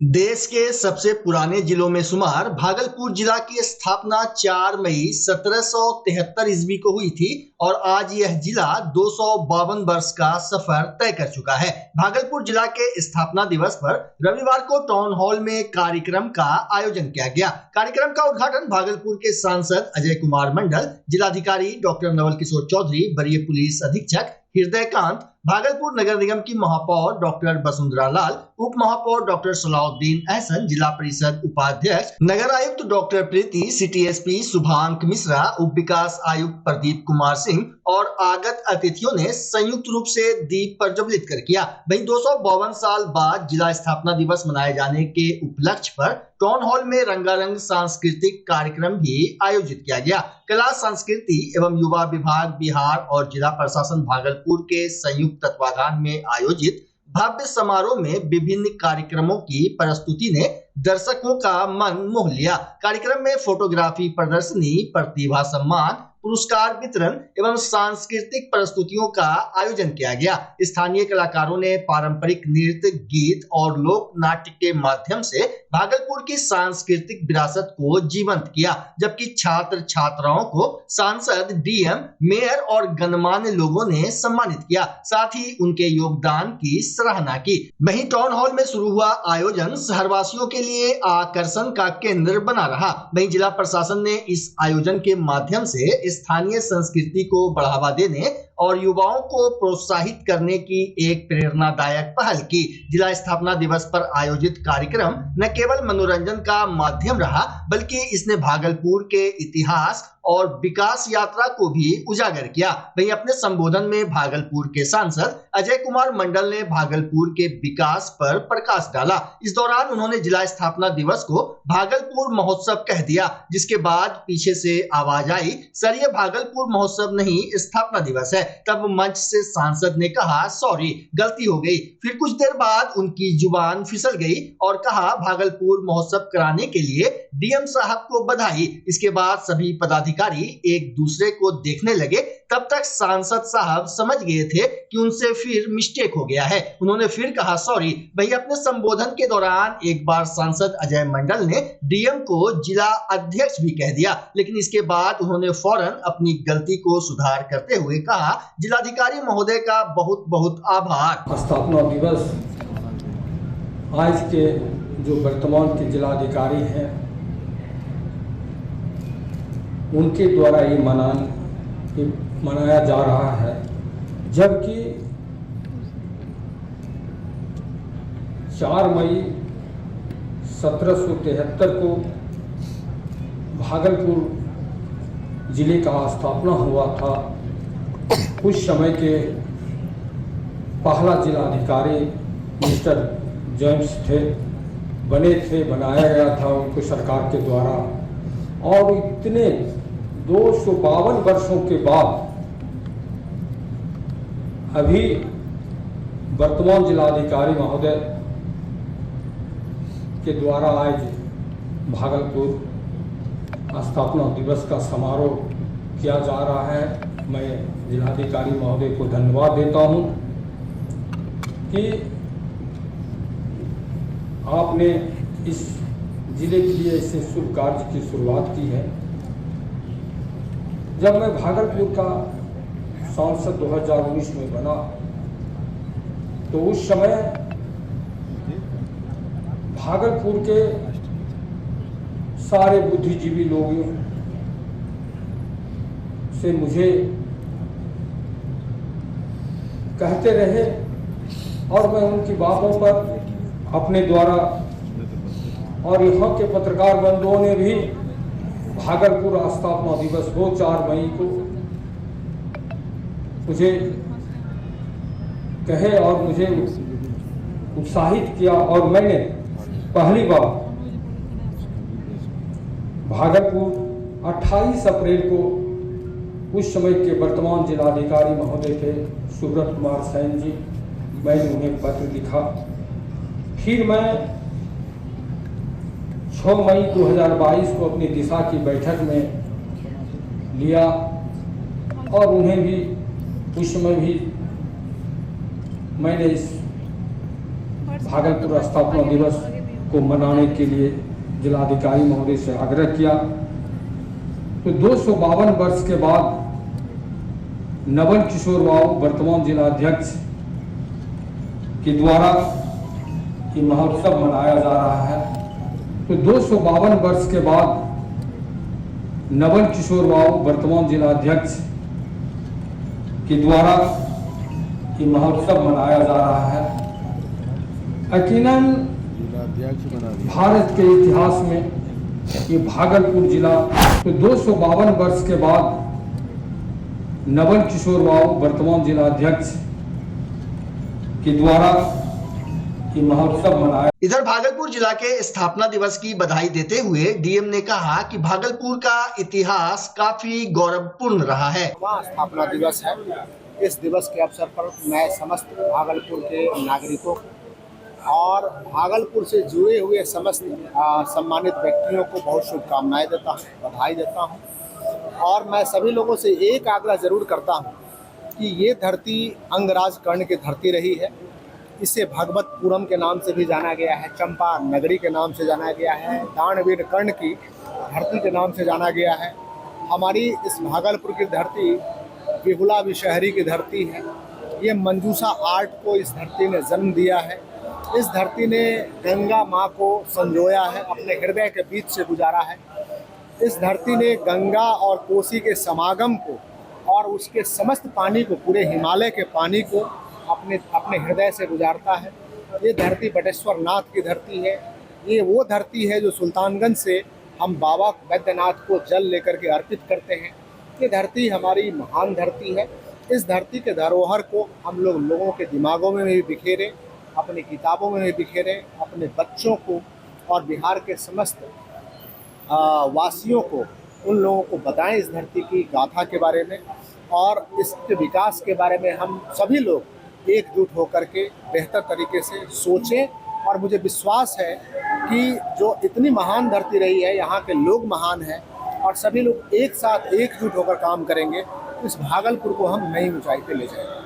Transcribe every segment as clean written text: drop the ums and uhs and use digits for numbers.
देश के सबसे पुराने जिलों में शुमार भागलपुर जिला की स्थापना 4 मई 1773 ईस्वी को हुई थी और आज यह जिला 252 वर्ष का सफर तय कर चुका है। भागलपुर जिला के स्थापना दिवस पर रविवार को टाउन हॉल में कार्यक्रम का आयोजन किया गया। कार्यक्रम का उद्घाटन भागलपुर के सांसद अजय कुमार मंडल, जिलाधिकारी डॉक्टर नवल किशोर चौधरी, वरीय पुलिस अधीक्षक हृदयकांत, भागलपुर नगर निगम की महापौर डॉक्टर वसुंधरा लाल, उप महापौर डॉक्टर सलाउद्दीन अहसन, जिला परिषद उपाध्यक्ष नगर आयुक्त डॉक्टर प्रीति, सिटी एसपी शुभांक मिश्रा, उप विकास आयुक्त प्रदीप कुमार सिंह और आगत अतिथियों ने संयुक्त रूप से दीप प्रज्वलित कर किया। वहीं 252 साल बाद जिला स्थापना दिवस मनाए जाने के उपलक्ष्य पर टाउन हॉल में रंगारंग सांस्कृतिक कार्यक्रम भी आयोजित किया गया। कला, संस्कृति एवं युवा विभाग बिहार और जिला प्रशासन भागलपुर के संयुक्त तत्वाधान में आयोजित भव्य समारोह में विभिन्न कार्यक्रमों की प्रस्तुति ने दर्शकों का मन मोह लिया। कार्यक्रम में फोटोग्राफी प्रदर्शनी, प्रतिभा सम्मान, पुरस्कार वितरण एवं सांस्कृतिक प्रस्तुतियों का आयोजन किया गया। स्थानीय कलाकारों ने पारंपरिक नृत्य, गीत और लोक नाट्य के माध्यम से भागलपुर की सांस्कृतिक विरासत को जीवंत किया, जबकि छात्र छात्राओं को सांसद, डीएम, मेयर और गणमान्य लोगों ने सम्मानित किया, साथ ही उनके योगदान की सराहना की। वहीं टाउन हॉल में शुरू हुआ आयोजन शहरवासियों के लिए आकर्षण का केंद्र बना रहा। वहीं जिला प्रशासन ने इस आयोजन के माध्यम से स्थानीय संस्कृति को बढ़ावा देने और युवाओं को प्रोत्साहित करने की एक प्रेरणादायक पहल की। जिला स्थापना दिवस पर आयोजित कार्यक्रम न केवल मनोरंजन का माध्यम रहा, बल्कि इसने भागलपुर के इतिहास और विकास यात्रा को भी उजागर किया। वहीं अपने संबोधन में भागलपुर के सांसद अजय कुमार मंडल ने भागलपुर के विकास पर प्रकाश डाला। इस दौरान उन्होंने जिला स्थापना दिवस को भागलपुर महोत्सव कह दिया, जिसके बाद पीछे से आवाज आई, सर ये भागलपुर महोत्सव नहीं, स्थापना दिवस है। तब मंच से सांसद ने कहा, सॉरी गलती हो गई। फिर कुछ देर बाद उनकी जुबान फिसल गई और कहा, भागलपुर महोत्सव कराने के लिए डीएम साहब को बधाई। इसके बाद सभी पदाधिकारी एक दूसरे को देखने लगे। तब तक सांसद साहब समझ गए थे कि उनसे फिर मिस्टेक हो गया है। उन्होंने फिर कहा, सॉरी। वहीं अपने संबोधन के दौरान एक बार सांसद अजय मंडल ने डीएम को जिला अध्यक्ष भी कह दिया, लेकिन इसके बाद उन्होंने फौरन अपनी गलती को सुधार करते हुए कहा, जिलाधिकारी महोदय का बहुत बहुत आभार। स्थापना दिवस आज के जो वर्तमान के जिलाधिकारी हैं उनके द्वारा ये मनाया जा रहा है, जबकि 4 मई 1773 को भागलपुर जिले का स्थापना हुआ था। उस समय के पहला जिलाधिकारी मिस्टर जेम्स थे, बनाया गया था उनको सरकार के द्वारा। और इतने 252 वर्षों के बाद अभी वर्तमान जिलाधिकारी महोदय के द्वारा आज भागलपुर स्थापना दिवस का समारोह किया जा रहा है। मैं जिलाधिकारी महोदय को धन्यवाद देता हूं कि आपने इस जिले के लिए ऐसे शुभ कार्य की शुरुआत की है। जब मैं भागलपुर का सांसद 2019 में बना तो उस समय भागलपुर के सारे बुद्धिजीवी लोगों से मुझे कहते रहे और मैं उनकी बातों पर अपने द्वारा और यहाँ के पत्रकार बंधुओं ने भी भागलपुर स्थापना दिवस को 4 मई को मुझे कहे और मुझे उत्साहित किया। और मैंने पहली बार भागलपुर 28 अप्रैल को उस समय के वर्तमान जिलाधिकारी महोदय थे सुब्रत कुमार सैन जी, मैंने उन्हें पत्र लिखा। फिर मैं 6 मई 2022 को अपनी दिशा की बैठक में लिया और उन्हें भी उस समय भी मैंने इस भागलपुर स्थापना दिवस को मनाने के लिए जिलाधिकारी महोदय से आग्रह किया। तो 252 वर्ष के बाद नवल किशोर बाबू वर्तमान जिलाध्यक्ष के द्वारा ये महोत्सव मनाया जा रहा है। तो 252 वर्ष के बाद नवल किशोर बाबू वर्तमान जिलाध्यक्ष के द्वारा ये महोत्सव मनाया जा रहा है। यकीनन भारत के इतिहास में ये भागलपुर जिला तो 252 वर्ष के बाद नवल किशोर बाबू वर्तमान जिलाध्यक्ष के द्वारा ये महोत्सव मनाया। इधर भागलपुर जिला के स्थापना दिवस की बधाई देते हुए डीएम ने कहा कि भागलपुर का इतिहास काफी गौरवपूर्ण रहा है। स्थापना दिवस है। इस दिवस के अवसर पर मैं समस्त भागलपुर के नागरिकों और भागलपुर से जुड़े हुए समस्त सम्मानित व्यक्तियों को बहुत शुभकामनाएं देता हूँ, बधाई देता हूँ। और मैं सभी लोगों से एक आग्रह जरूर करता हूँ कि ये धरती अंगराज कर्ण की धरती रही है। इसे भगवतपुरम के नाम से भी जाना गया है, चंपा नगरी के नाम से जाना गया है, दानवीर कर्ण की धरती के नाम से जाना गया है। हमारी इस भागलपुर की धरती बिहुला विषहरी की धरती है। ये मंजूषा आर्ट को इस धरती ने जन्म दिया है। इस धरती ने गंगा माँ को संजोया है, अपने हृदय के बीच से गुजारा है। इस धरती ने गंगा और कोसी के समागम को और उसके समस्त पानी को, पूरे हिमालय के पानी को अपने हृदय से गुजारता है। ये धरती बटेश्वर नाथ की धरती है। ये वो धरती है जो सुल्तानगंज से हम बाबा बैद्यनाथ को जल लेकर के अर्पित करते हैं। ये धरती हमारी महान धरती है। इस धरती के धरोहर को हम लोगों के दिमागों में भी बिखेरें, अपनी किताबों में भी बिखेरें, अपने बच्चों को और बिहार के समस्त वासियों को, उन लोगों को बताएं इस धरती की गाथा के बारे में और इसके विकास के बारे में हम सभी लोग एकजुट होकर के बेहतर तरीके से सोचें। और मुझे विश्वास है कि जो इतनी महान धरती रही है, यहाँ के लोग महान हैं और सभी लोग एक साथ एकजुट होकर काम करेंगे, इस भागलपुर को हम नई ऊंचाई पे ले जाएंगे।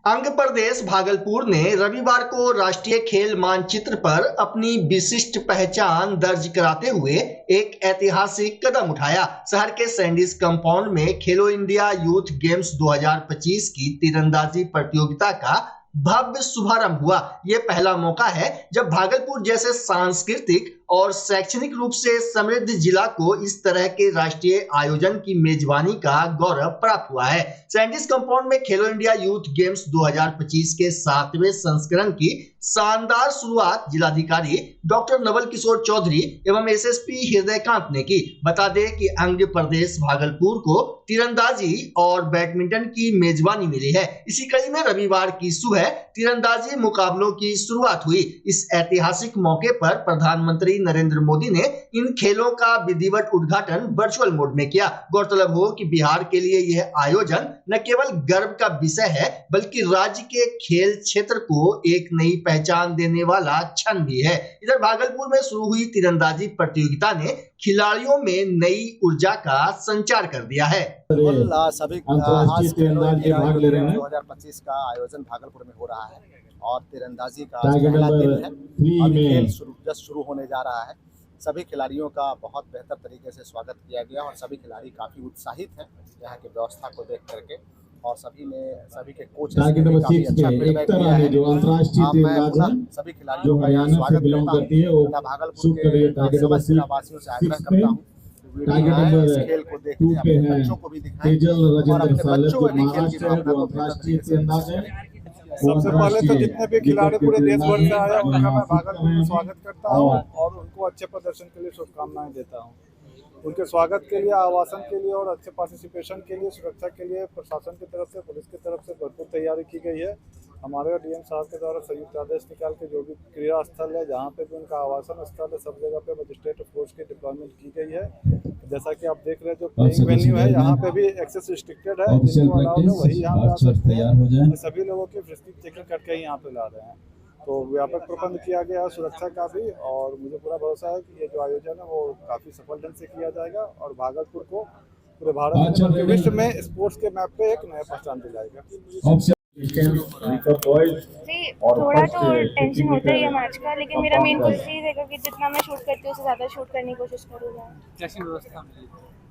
अंग प्रदेश भागलपुर ने रविवार को राष्ट्रीय खेल मानचित्र पर अपनी विशिष्ट पहचान दर्ज कराते हुए एक ऐतिहासिक कदम उठाया। शहर के सैंडीज कंपाउंड में खेलो इंडिया यूथ गेम्स 2025 की तीरंदाजी प्रतियोगिता का भव्य शुभारंभ हुआ। यह पहला मौका है जब भागलपुर जैसे सांस्कृतिक और शैक्षणिक रूप से समृद्ध जिला को इस तरह के राष्ट्रीय आयोजन की मेजबानी का गौरव प्राप्त हुआ है। सैंडीज कंपाउंड में खेलो इंडिया यूथ गेम्स 2025 के 7वें संस्करण की शानदार शुरुआत जिलाधिकारी डॉक्टर नवल किशोर चौधरी एवं एसएसपी हृदयकांत ने की। बता दें कि अंग प्रदेश भागलपुर को तीरंदाजी और बैडमिंटन की मेजबानी मिली है। इसी कड़ी में रविवार की सुबह तीरंदाजी मुकाबलों की शुरुआत हुई। इस ऐतिहासिक मौके पर प्रधानमंत्री नरेंद्र मोदी ने इन खेलों का विधिवत उद्घाटन वर्चुअल मोड में किया। गौरतलब हो कि बिहार के लिए यह आयोजन न केवल गर्व का विषय है बल्कि राज्य के खेल क्षेत्र को एक नई पहचान देने वाला क्षण भी है। इधर भागलपुर में शुरू हुई तीरंदाजी प्रतियोगिता ने खिलाड़ियों में नई ऊर्जा का संचार कर दिया है। सभी आज 2025 का आयोजन भागलपुर में हो रहा है और तीरंदाजी का पहला दिन है। अभी खेल शुरू होने जा रहा है। सभी खिलाड़ियों का बहुत बेहतर तरीके से स्वागत किया गया और सभी खिलाड़ी काफी उत्साहित हैं यहाँ की व्यवस्था को देख करके और सभी के कोचेस ने भी काफी अच्छा फीडबैक दिया है। मैं सभी खिलाड़ियों का यहाँ स्वागत करता हूँ। मैं भागलपुर के समस्त जिलावासियों से आग्रह करता हूँ इस खेल को देखने अपने बच्चों को भी दिखाएं और अपने बच्चों को भी खेल की भावना को बेहतर तरीके से। सबसे पहले तो जितने भी खिलाड़ी पूरे देश भर से आए उनका मैं भागलपुर में स्वागत करता हूँ और उनको अच्छे प्रदर्शन के लिए शुभकामनाएं देता हूँ। उनके स्वागत के लिए, आवासन के लिए और अच्छे पार्टिसिपेशन के लिए, सुरक्षा के लिए प्रशासन की तरफ से, पुलिस की तरफ से भरपूर तैयारी की गई है। हमारे डीएम साहब के द्वारा संयुक्त आदेश निकाल के जो भी क्रीड़ा स्थल है, जहाँ पे भी उनका आवासन स्थल है, सब जगह पे मजिस्ट्रेट फोर्स की डिप्लॉयमेंट की गई है। जैसा कि आप देख रहे हैं जो प्लेइंग वेन्यू है यहाँ पे भी एक्सेस रिस्ट्रिक्टेड है, जिनको अलाउड है वही यहाँ पे आ सकते हैं। सभी लोगों की फिजिकल चेकिंग करके ही यहाँ पे ला रहे हैं। तो व्यापक प्रबंध किया गया है सुरक्षा का भी और मुझे पूरा भरोसा है कि ये जो आयोजन है वो काफी सफल ढंग से किया जाएगा और भागलपुर को पूरे भारत में विश्व में स्पोर्ट्स के मैप पे एक नया पहचान दिलाएगा। थोड़ा तो टेंशन होता ही है मैच का, लेकिन मेरा मेन कोशिश ये रहेगा कि जितना मैं शूट करती हूँ उससे ज़्यादा शूट करने की कोशिश करूँगा। कैसी व्यवस्था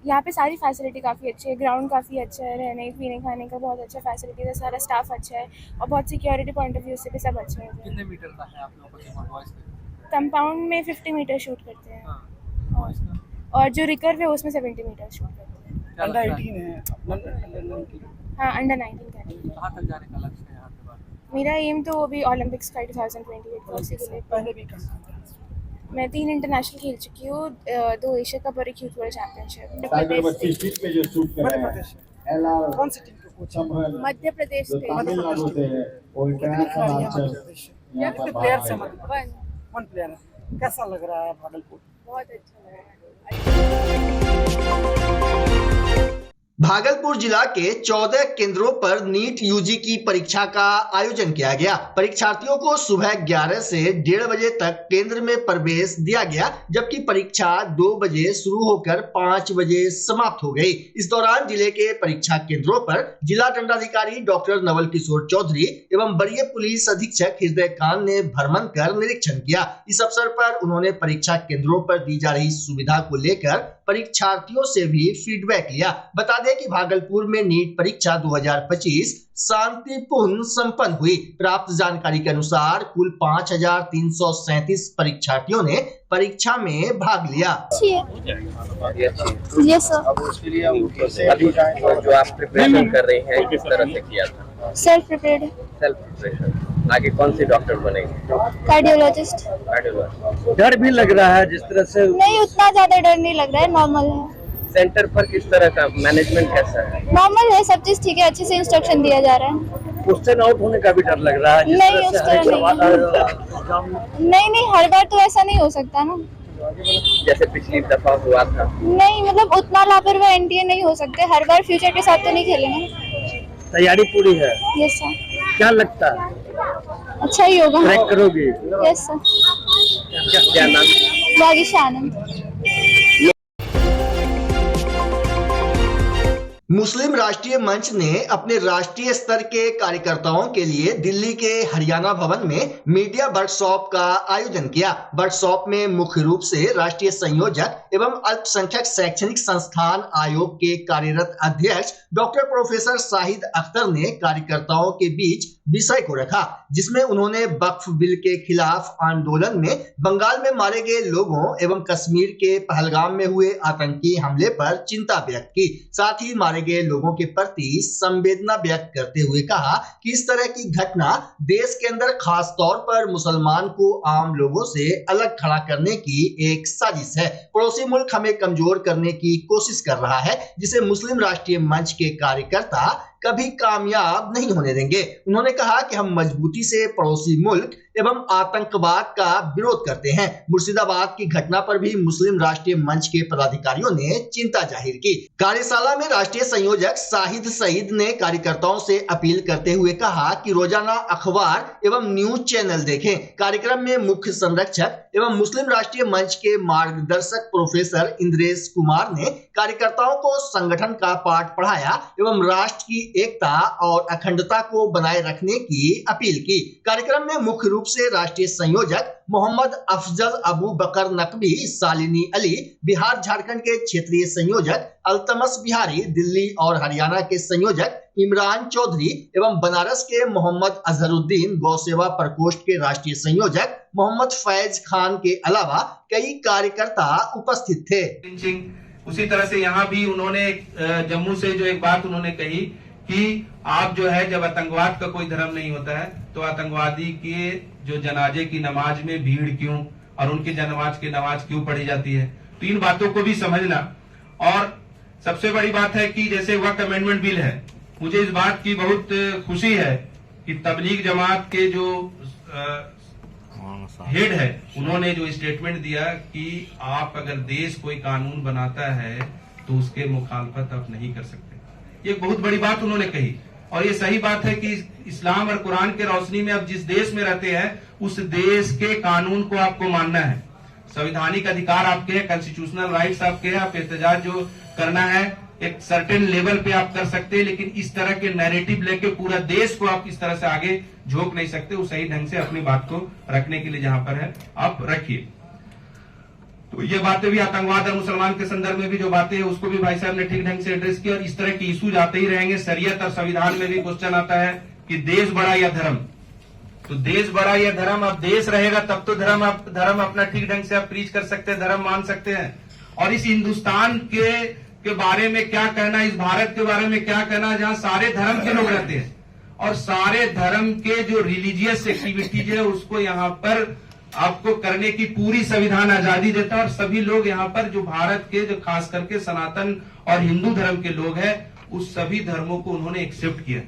यहाँ पे सारी फैसिलिटी काफ़ी अच्छी है, ग्राउंड काफ़ी अच्छा है, रहने पीने खाने का बहुत अच्छा फैसिलिटी है, सारा स्टाफ अच्छा है और बहुत सिक्योरिटी पॉइंट ऑफ व्यू से भी सब अच्छा है। कितने मीटर का है आप लोगों का कंपाउंड में 50 मीटर शूट करते हैं और जो रिकर्व है उसमें 70 मीटर शूट करते हैं। अंडर 18 है, हाँ, अंडर 19 का है। कहाँ तक जाने का लक्ष्य है आपके पास? मेरा एम तो अभी ओलंपिक्स का 2028 का उसी के लिए। पहले भी मैं 3 इंटरनेशनल खेल चुकी हूँ, 2 एशिया कप और एक यूथ वर्ल्ड चैंपियनशिप। कौन सी टीम को कोच हैं? मध्य प्रदेश से। कितने प्लेयर्स हैं? वन प्लेयर है। कैसा लग रहा है भागलपुर? बहुत अच्छा लग रहा है। भागलपुर जिला के 14 केंद्रों पर नीट यूजी की परीक्षा का आयोजन किया गया। परीक्षार्थियों को सुबह 11 से 1:30 बजे तक केंद्र में प्रवेश दिया गया, जबकि परीक्षा 2 बजे शुरू होकर 5 बजे समाप्त हो गई। इस दौरान जिले के परीक्षा केंद्रों पर जिला दंडाधिकारी डॉक्टर नवल किशोर चौधरी एवं वरीय पुलिस अधीक्षक हृदय कांत ने भ्रमण कर निरीक्षण किया। इस अवसर पर उन्होंने परीक्षा केंद्रों पर दी जा रही सुविधा को लेकर परीक्षार्थियों से भी फीडबैक लिया। बता दें कि भागलपुर में नीट परीक्षा 2025 शांतिपूर्ण संपन्न हुई। प्राप्त जानकारी के अनुसार कुल 5337 परीक्षार्थियों ने परीक्षा में भाग लिया। Yes sir. अब उसके लिए अभी जो आप प्रिपरेशन कर रही हैं किस तरह से किया था? Self prepared. Self preparation. आगे कौन सी डॉक्टर बनेंगे? कार्डियोलॉजिस्ट। कार्डियोलॉजिस्ट। डर भी लग रहा है जिस तरह से? नहीं, उतना ज्यादा डर नहीं लग रहा है, नॉर्मल है। सेंटर पर किस तरह का मैनेजमेंट कैसा है? नॉर्मल है, सब चीज ठीक है, अच्छे से इंस्ट्रक्शन दिया जा रहा है। क्वेश्चन आउट होने का भी डर लग रहा है? नहीं, उस तरह नहीं, हर बार तो ऐसा नहीं हो सकता ना, जैसे पिछली दफा हुआ था। नहीं मतलब उतना लापरवाह एनटीए नहीं हो सकते, हर बार फ्यूचर के साथ तो नहीं खेलेंगे। तैयारी पूरी है? Yes sir. क्या लगता है अच्छा ही होगा? क्रैक करोगी? Yes sir. क्या नाम? वागीश आनंद। मुस्लिम राष्ट्रीय मंच ने अपने राष्ट्रीय स्तर के कार्यकर्ताओं के लिए दिल्ली के हरियाणा भवन में मीडिया वर्कशॉप का आयोजन किया। वर्कशॉप में मुख्य रूप से राष्ट्रीय संयोजक एवं अल्पसंख्यक शैक्षणिक संस्थान आयोग के कार्यरत अध्यक्ष डॉक्टर प्रोफेसर शाहिद अख्तर ने कार्यकर्ताओं के बीच विषय को रखा, जिसमें उन्होंने वक्फ बिल के खिलाफ आंदोलन में बंगाल में मारे गए लोगों एवं कश्मीर के पहलगाम में हुए आतंकी हमले पर चिंता व्यक्त की। साथ ही मारे गए लोगों के प्रति संवेदना व्यक्त करते हुए कहा कि इस तरह की घटना देश के अंदर खास तौर पर मुसलमान को आम लोगों से अलग खड़ा करने की एक साजिश है। पड़ोसी मुल्क हमें कमजोर करने की कोशिश कर रहा है, जिसे मुस्लिम राष्ट्रीय मंच के कार्यकर्ता कभी कामयाब नहीं होने देंगे। उन्होंने कहा कि हम मजबूती से पड़ोसी मुल्क एवं आतंकवाद का विरोध करते हैं। मुर्शिदाबाद की घटना पर भी मुस्लिम राष्ट्रीय मंच के पदाधिकारियों ने चिंता जाहिर की। कार्यशाला में राष्ट्रीय संयोजक शाहिद सईद ने कार्यकर्ताओं से अपील करते हुए कहा कि रोजाना अखबार एवं न्यूज चैनल देखें। कार्यक्रम में मुख्य संरक्षक एवं मुस्लिम राष्ट्रीय मंच के मार्गदर्शक प्रोफेसर इंद्रेश कुमार ने कार्यकर्ताओं को संगठन का पाठ पढ़ाया एवं राष्ट्र की एकता और अखंडता को बनाए रखने की अपील की। कार्यक्रम में मुख्य रूप से राष्ट्रीय संयोजक मोहम्मद अफजल अबू बकर नकवी, सालिनी अली, बिहार झारखंड के क्षेत्रीय संयोजक अल्तमस बिहारी, दिल्ली और हरियाणा के संयोजक इमरान चौधरी एवं बनारस के मोहम्मद अजहरुद्दीन, गौसेवा प्रकोष्ठ के राष्ट्रीय संयोजक मोहम्मद फैज खान के अलावा कई कार्यकर्ता उपस्थित थे। उसी तरह से यहाँ भी उन्होंने जम्मू से जो एक बात उन्होंने कही कि आप जो है, जब आतंकवाद का कोई धर्म नहीं होता है तो आतंकवादी के जो जनाजे की नमाज में भीड़ क्यों और उनके नमाज क्यों पढ़ी जाती है। तो इन बातों को भी समझना। और सबसे बड़ी बात है कि जैसे वक्फ अमेंडमेंट बिल है, मुझे इस बात की बहुत खुशी है कि तबलीग जमात के जो हेड है, उन्होंने जो स्टेटमेंट दिया कि आप अगर देश कोई कानून बनाता है तो उसके मुखालफत आप नहीं कर सकते। ये बहुत बड़ी बात उन्होंने कही और ये सही बात है कि इस्लाम और कुरान के रोशनी में आप जिस देश में रहते हैं उस देश के कानून को आपको मानना है। संवैधानिक अधिकार आपके हैं, कॉन्स्टिट्यूशनल राइट्स आपके हैं, आप एहतजाज जो करना है एक सर्टेन लेवल पे आप कर सकते हैं, लेकिन इस तरह के नैरेटिव लेके पूरा देश को आप इस तरह से आगे झोंक नहीं सकते। वो सही ढंग से अपनी बात को रखने के लिए जहां पर है आप रखिए। तो ये बातें भी आतंकवाद और मुसलमान के संदर्भ में भी जो बातें हैं उसको भी भाई साहब ने ठीक ढंग से एड्रेस किया। और इस तरह के इशूज आते ही रहेंगे। शरीयत और संविधान में भी क्वेश्चन आता है कि देश बड़ा या धर्म। तो देश बड़ा या धर्म, अब देश रहेगा तब तो धर्म अपना ठीक ढंग से आप प्रीच कर सकते हैं, धर्म मान सकते हैं। और इस हिंदुस्तान के बारे में क्या कहना, इस भारत के बारे में क्या कहना, जहां सारे धर्म के लोग रहते हैं और सारे धर्म के जो रिलीजियस एक्टिविटीज है उसको यहाँ पर आपको करने की पूरी संविधान आजादी देता है। और सभी लोग यहाँ पर जो भारत के, जो खास करके सनातन और हिंदू धर्म के लोग हैं, उस सभी धर्मों को उन्होंने एक्सेप्ट किया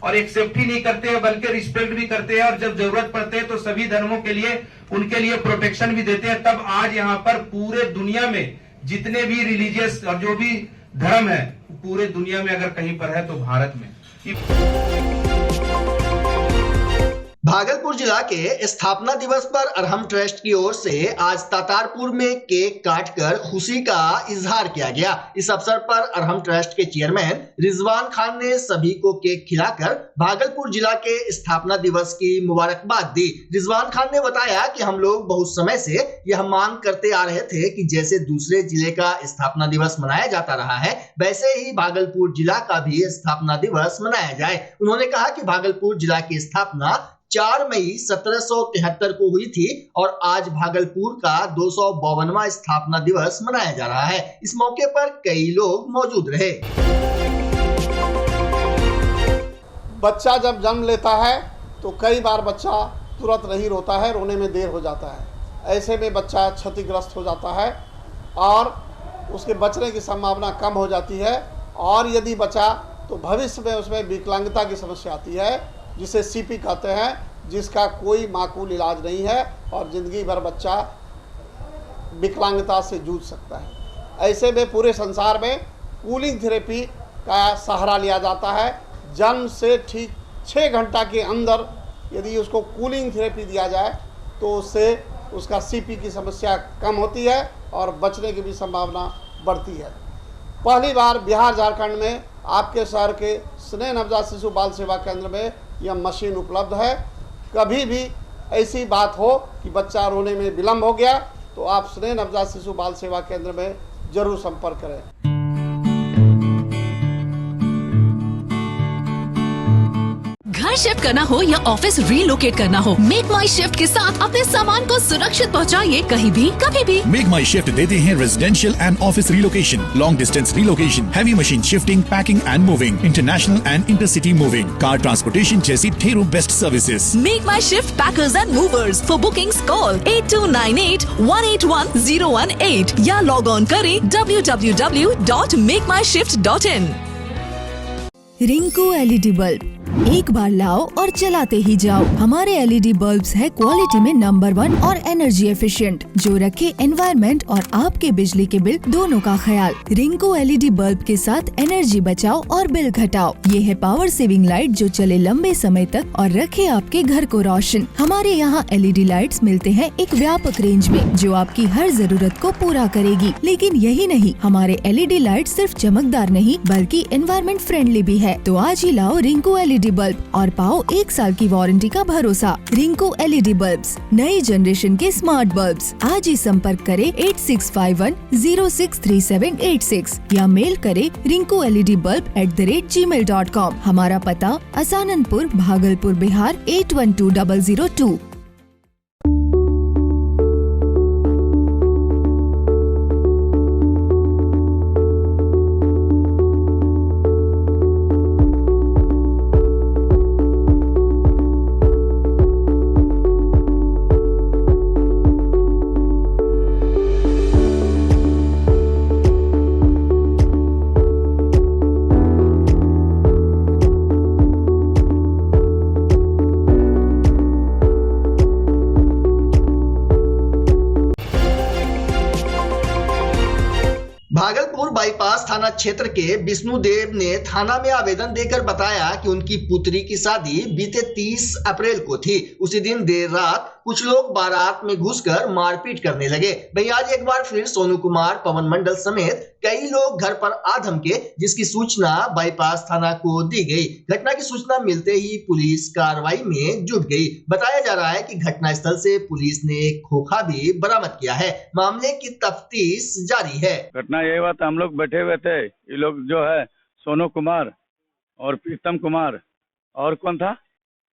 और एक्सेप्ट ही नहीं करते हैं बल्कि रिस्पेक्ट भी करते हैं। और जब जरूरत पड़ते है तो सभी धर्मों के लिए उनके लिए प्रोटेक्शन भी देते हैं। तब आज यहाँ पर पूरे दुनिया में जितने भी रिलीजियस और जो भी धर्म है पूरे दुनिया में अगर कहीं पर है तो भारत में। भागलपुर जिला के स्थापना दिवस पर अरहम ट्रस्ट की ओर से आज तातारपुर में केक काटकर खुशी का इजहार किया गया। इस अवसर पर अरहम ट्रस्ट के चेयरमैन रिजवान खान ने सभी को केक खिलाकर भागलपुर जिला के स्थापना दिवस की मुबारकबाद दी। रिजवान खान ने बताया कि हम लोग बहुत समय से यह मांग करते आ रहे थे कि जैसे दूसरे जिले का स्थापना दिवस मनाया जाता रहा है वैसे ही भागलपुर जिला का भी स्थापना दिवस मनाया जाए। उन्होंने कहा कि भागलपुर जिला की स्थापना 4 मई 1773 को हुई थी और आज भागलपुर का 252वां स्थापना दिवस मनाया जा रहा है। इस मौके पर कई लोग मौजूद रहे। बच्चा जब जन्म लेता है तो कई बार बच्चा तुरंत नहीं रोता है, रोने में देर हो जाता है। ऐसे में बच्चा क्षतिग्रस्त हो जाता है और उसके बचने की संभावना कम हो जाती है। और यदि बचा तो भविष्य में उसमें विकलांगता की समस्या आती है जिसे सीपी कहते हैं, जिसका कोई माकूल इलाज नहीं है और ज़िंदगी भर बच्चा विकलांगता से जूझ सकता है। ऐसे में पूरे संसार में कूलिंग थेरेपी का सहारा लिया जाता है। जन्म से ठीक 6 घंटा के अंदर यदि उसको कूलिंग थेरेपी दिया जाए तो उससे उसका सीपी की समस्या कम होती है और बचने की भी संभावना बढ़ती है। पहली बार बिहार झारखंड में आपके शहर के स्नेह नवजात शिशु बाल सेवा केंद्र में यह मशीन उपलब्ध है। कभी भी ऐसी बात हो कि बच्चा रोने में विलम्ब हो गया तो आप स्नेह नवजात शिशु बाल सेवा केंद्र में जरूर संपर्क करें। घर शिफ्ट करना हो या ऑफिस रीलोकेट करना हो, मेक माई शिफ्ट के साथ अपने सामान को सुरक्षित पहुंचाइए कहीं भी कभी भी। मेक माई शिफ्ट देते हैं residential and office relocation, long distance relocation, heavy machine shifting, packing and moving, international and intercity moving, car transportation जैसी ढेरों best services. Make my shift packers and movers. For bookings call 8298-181-018 या log on करें www.makemyshift.in। Rinku LED bulb एक बार लाओ और चलाते ही जाओ। हमारे एलईडी बल्ब्स है क्वालिटी में नंबर 1 और एनर्जी एफिशिएंट, जो रखे एनवायरनमेंट और आपके बिजली के बिल दोनों का ख्याल। रिंकू एलईडी बल्ब के साथ एनर्जी बचाओ और बिल घटाओ। ये है पावर सेविंग लाइट जो चले लंबे समय तक और रखे आपके घर को रोशन। हमारे यहाँ एलईडी लाइट्स मिलते हैं एक व्यापक रेंज में जो आपकी हर जरूरत को पूरा करेगी। लेकिन यही नहीं, हमारे एलईडी लाइट सिर्फ चमकदार नहीं बल्कि एनवायरनमेंट फ्रेंडली भी है। तो आज ही लाओ रिंकू एलईडी बल्ब और पाओ 1 साल की वारंटी का भरोसा। रिंकू एलईडी बल्ब्स, नई जनरेशन के स्मार्ट बल्ब्स। आज ही संपर्क करें 8651063786 या मेल करें rinku.led.bulb@gmail.com। हमारा पता असाननपुर, भागलपुर, बिहार 812002। भागलपुर बाईपास थाना क्षेत्र के विष्णुदेव ने थाना में आवेदन देकर बताया कि उनकी पुत्री की शादी बीते 30 अप्रैल को थी। उसी दिन देर रात कुछ लोग बारात में घुसकर मारपीट करने लगे। वहीं आज एक बार फिर सोनू कुमार, पवन मंडल समेत कई लोग घर पर आ धमके, जिसकी सूचना बाईपास थाना को दी गई। घटना की सूचना मिलते ही पुलिस कार्रवाई में जुट गई। बताया जा रहा है कि घटनास्थल से पुलिस ने एक खोखा भी बरामद किया है। मामले की तफ्तीश जारी है। घटना यही बात, हम लोग बैठे हुए थे, ये लोग जो है सोनू कुमार और प्रीतम कुमार और कौन था,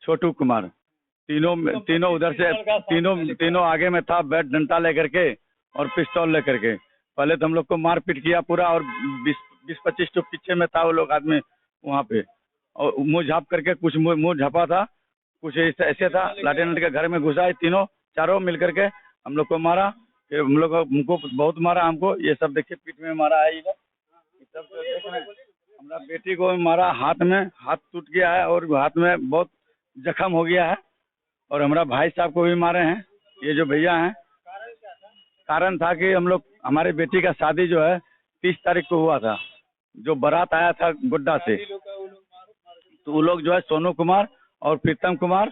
छोटू कुमार, तीनों उधर से तीनों आगे में था, बैट डंडा लेकर के और पिस्तौल लेकर के। पहले तो हम लोग को मारपीट किया पूरा, और 20-25 तो पीछे में था वो लोग आदमी वहाँ पे, और मुंह झाप करके, कुछ मुंह झापा था, कुछ ऐसे था, लाठी के घर में घुसा, चारों मिल करके हम लोग को मारा। फिर हम लोग को बहुत मारा, हमको ये सब देखिए पीठ में मारा है, हमारा बेटी को मारा, हाथ टूट गया है और हाथ में बहुत जख्म हो गया है, और हमारा भाई साहब को भी मारे हैं। ये जो भैया हैं, कारण था कि हम लोग, हमारे बेटी का शादी जो है 30 तारीख को हुआ था, जो बारात आया था गुड्डा से, तो वो लोग जो है सोनू कुमार और प्रीतम कुमार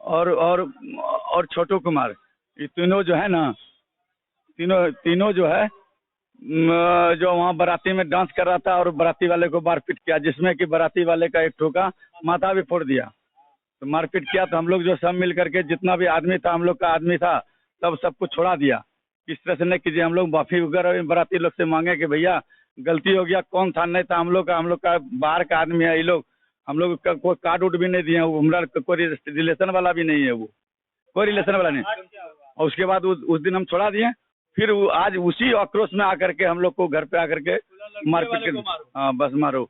और छोटू कुमार, ये तीनों जो है ना, तीनों जो है जो वहाँ बाराती में डांस कर रहा था और बाराती वाले को मारपीट किया, जिसमें कि बाराती वाले का एक ठोका माथा भी फोड़ दिया। तो मारपीट किया तो हम लोग जो सब मिल करके, जितना भी आदमी था, हम लोग का आदमी था, तब सबको छोड़ा दिया। किस तरह से नहीं कीजिए, हम लोग माफी वगैरह बाराती लोग से मांगे कि भैया गलती हो गया, कौन था, नहीं था, हम लोग का बाहर का आदमी है, ये लोग हम लोग का कोई कार्ड उड भी नहीं दिए, हमारा कोई रिलेशन वाला भी नहीं है, वो कोई रिलेशन वाला नहीं। और उसके बाद उस दिन हम छोड़ा दिए, फिर आज उसी आक्रोश में आकर के हम लोग को घर पे आकर के मारपीट, हाँ बस मारो।